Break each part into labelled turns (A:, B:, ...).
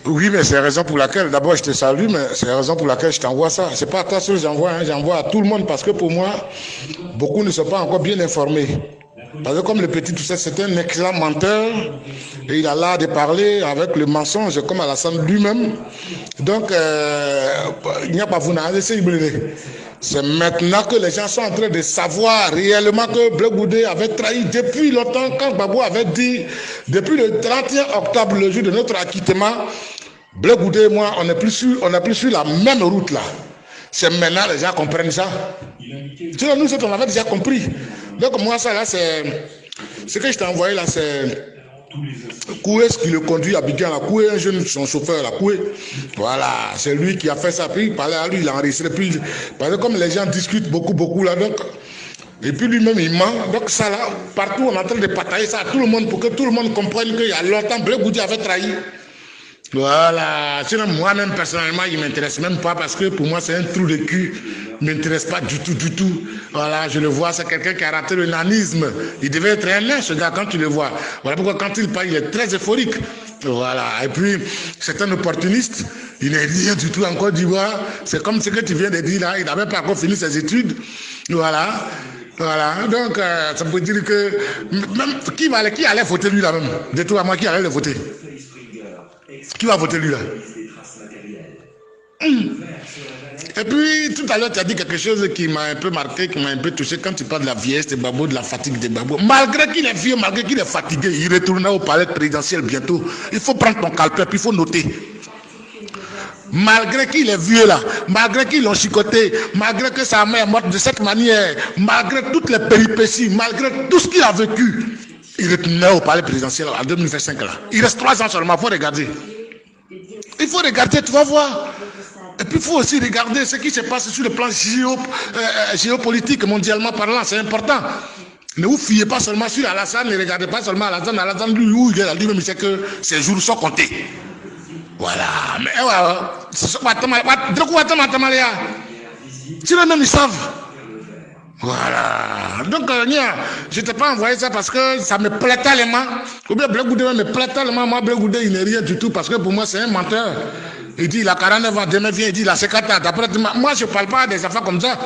A: Oui, mais c'est la raison pour laquelle, d'abord je te salue, mais c'est la raison pour laquelle je t'envoie ça. C'est pas à toi seul que j'envoie, hein, j'envoie à tout le monde parce que pour moi, beaucoup ne sont pas encore bien informés. Parce que comme le petit tout ça, c'est un excellent menteur et il a l'art de parler avec le mensonge comme Alassane lui-même. Donc, il n'y a pas vous n'avez c'est maintenant que les gens sont en train de savoir réellement que Blé Goudé avait trahi depuis longtemps quand Gbagbo avait dit, depuis le 31 octobre, le jour de notre acquittement, Blé Goudé et moi, on n'est plus sur la même route là. C'est maintenant les gens comprennent ça. Sinon, nous, on avait déjà compris. Donc, moi, ça là, c'est ce que je t'ai envoyé là, c'est Koué qui le conduit à Abidjan, la Koué, un jeune, son chauffeur, la Koué. Voilà, c'est lui qui a fait ça. Puis il parlait à lui, il a enregistré. Puis, parce que comme les gens discutent beaucoup là, donc, et puis lui-même il ment. Donc ça là, partout on est en train de partager ça à tout le monde pour que tout le monde comprenne qu'il y a longtemps, Blé Goudé avait trahi. Voilà, sinon moi-même personnellement il ne m'intéresse même pas parce que pour moi c'est un trou de cul, il ne m'intéresse pas du tout. Voilà, je le vois, c'est quelqu'un qui a raté le nanisme. Il devait être un nain ce gars quand tu le vois. Voilà pourquoi quand il parle il est très euphorique. Voilà, et puis c'est un opportuniste, il n'est rien du tout en Côte d'Ivoire. C'est comme ce que tu viens de dire là, il n'avait pas encore fini ses études. Voilà, donc ça veut dire que même qui allait voter lui là même, de toi à moi qui allait le voter. Qui va voter lui là? Et puis tout à l'heure tu as dit quelque chose qui m'a un peu marqué, qui m'a un peu touché quand tu parles de la vieillesse de Gbagbo, de la fatigue de Gbagbo. Malgré qu'il est vieux, malgré qu'il est fatigué, il retournera au palais présidentiel bientôt. Il faut prendre ton calepin, puis il faut noter. Malgré qu'il est vieux là, malgré qu'ils l'ont chicoté, malgré que sa mère est morte de cette manière, malgré toutes les péripéties, malgré tout ce qu'il a vécu, il retournera au palais présidentiel en 2025 là. Il reste 3 ans seulement, il faut regarder. Il faut regarder, tu vas voir. Et puis il faut aussi regarder ce qui se passe sur le plan géopolitique, mondialement parlant, c'est important. Ne vous fiez pas seulement sur Alassane, ne regardez pas seulement Alassane, lui, où il est là, lui-même, il sait que ses jours sont comptés. Voilà. Mais voilà. Sinon, même ils savent. Voilà. Donc, je ne t'ai pas envoyé ça parce que ça me plaît tellement. Ou bien Blé Goudé me plaît tellement. Moi, Blé Goudé, il n'est rien du tout parce que pour moi, c'est un menteur. Il dit il a 49 ans, demain vient, il dit il a 50 ans. Moi, je ne parle pas des affaires comme ça.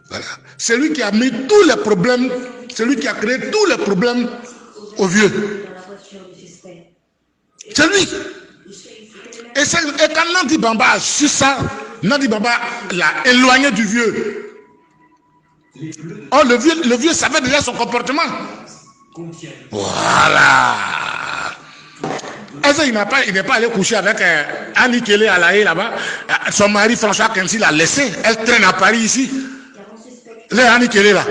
A: Voilà. C'est lui qui a mis tous les problèmes, c'est lui qui a créé tous les problèmes aux vieux. C'est lui. Et quand Nandi Bamba a su ça, Nandi Bamba l'a éloigné du vieux. Oh, le vieux savait déjà son comportement. Voilà. Est-ce qu'il n'est pas allé coucher avec Annie Kelly à La Haye là-bas? Son mari François Kensi l'a laissé. Elle traîne à Paris ici. Les Annie Kelly là.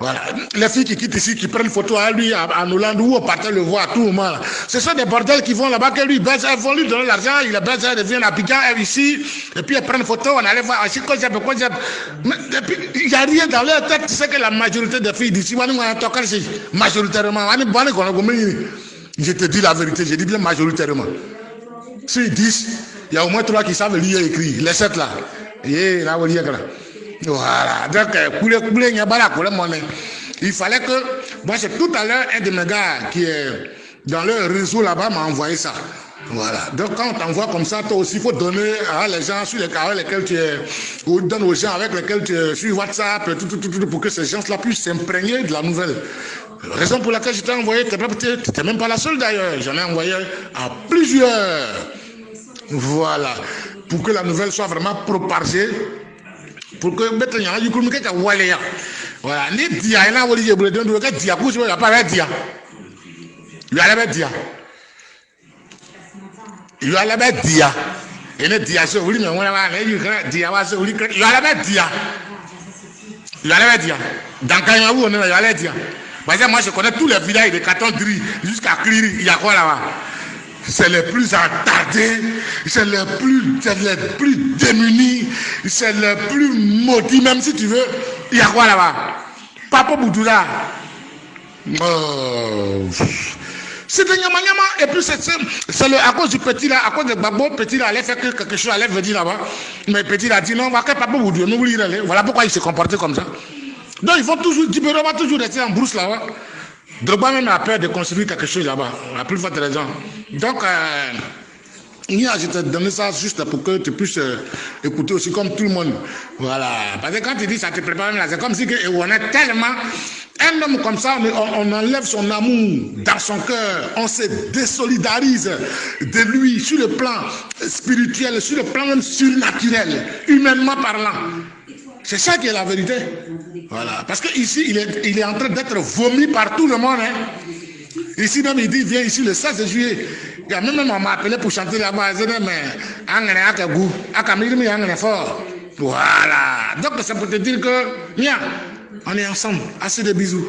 A: Voilà. Les filles qui quittent ici, qui prennent photo à lui, en Hollande, où on partait le voir à tout moment. Là. Ce sont des bordels qui vont là-bas, que lui baise, elles vont lui donner l'argent, il baise, elles reviennent à Piquant, elle ici, et puis elles prennent photo, on allait voir, il n'y a rien dans leur tête, tu sais que la majorité des filles d'ici, majoritairement, je te dis la vérité, je dis bien majoritairement. Sur 10, il y a au moins 3 qui savent lire et écrire, les 7 là. Et là, voilà, donc il fallait que, moi c'est tout à l'heure un de mes gars qui est dans leur réseau là-bas m'a envoyé ça. Voilà, donc quand on t'envoie comme ça, toi aussi il faut donner à les gens sur lesquels tu es, ou donne aux gens avec lesquels tu es sur WhatsApp, tout, pour que ces gens-là puissent s'imprégner de la nouvelle. La raison pour laquelle je t'ai envoyé, tu n'étais même pas la seule d'ailleurs, j'en ai envoyé à plusieurs. Voilà, pour que la nouvelle soit vraiment propagée. Pour que maintenant il y a du coup voilà ni dia ina woli je bule don do ka dia ku so ya pa dia you ala dia you ala dia ene dia so woli me wona wa na you ka dia wa so woli you ala dia dans quand il on est ala dia parce que moi je connais tous les villages de Katondri jusqu'à Kliri, il y a quoi là-bas. C'est les plus attardés, c'est les plus démunis, c'est les plus maudits, même si tu veux. Il y a quoi là-bas? Papa Boudoula. C'est de Nyama. Et puis c'est à cause du petit là, à cause de Gbagbo, petit là allait faire quelque chose, allait venir là-bas. Mais petit là dit non, on va que Papa Boudoula, nous voulons. Voilà pourquoi il s'est comporté comme ça. Donc ils vont toujours, Dibero va toujours rester en brousse là-bas. Drogba même a peur de construire quelque chose là-bas, la plus forte raison. Donc, je te donne ça juste pour que tu puisses écouter aussi comme tout le monde. Voilà. Parce que quand tu dis ça te prépare, c'est comme si on est tellement... Un homme comme ça, on enlève son amour dans son cœur, on se désolidarise de lui sur le plan spirituel, sur le plan même surnaturel, humainement parlant. C'est ça qui est la vérité. Voilà. Parce qu'ici, il est en train d'être vomi par tout le monde. Hein. Ici même, il dit, viens ici le 16 juillet. Il y a même on m'a appelé pour chanter là-bas. Je dis, mais voilà. Donc, ça peut te dire que, viens, on est ensemble. Assez de bisous.